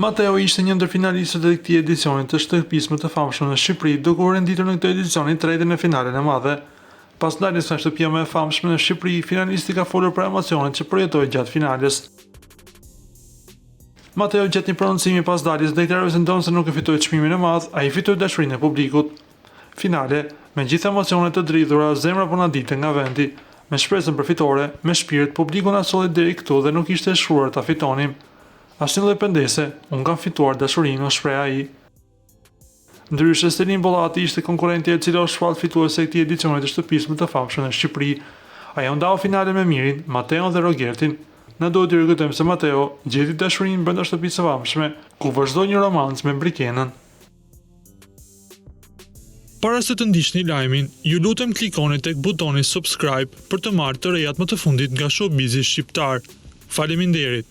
Mateo ishte një ndër finalistët e këtij edicioni të shtëpisë më të famshme në Shqipëri, duke u renditur në këtë edicion tretë në finalen e madhe. Pas daljes nga shtëpia më e famshme në Shqipëri, finalisti ka folur për emocionet që përjetoi gjatë finales. Mateo gjatë një prononcimi pas daljes deklaroi se ndonë se nuk e fitoi çmimin e madh, ai fitoi dashurinë e publikut. Finale, me gjithë emocionet të dridhura, zemra po na dilte nga vendi, me shpresën përfitore, me shpirt, publiku na solli deri këtu dhe nuk ishte e shkruar ta fitonim. Asnjë lloj pendese, unë kam fituar dashurinë, shpreh ai. Ndryshe, Stelin Bollati ishte konkurrenti e cila u shfall fituese e këtij edicioni të shtëpisë më të famshme në Shqipëri. Ai u ndau finale me Mirin, Mateon dhe Rogertin. Na duhet të rikujtojmë se Mateo gjeti dashurinë brenda shtëpisë së famshme, ku vazhdoi një romancë me Brikenën. Para se të ndiqni lajmin, ju lutem klikoni tek butoni subscribe për të marrë të rejat më të fundit nga showbizi shqiptar. Faleminderit.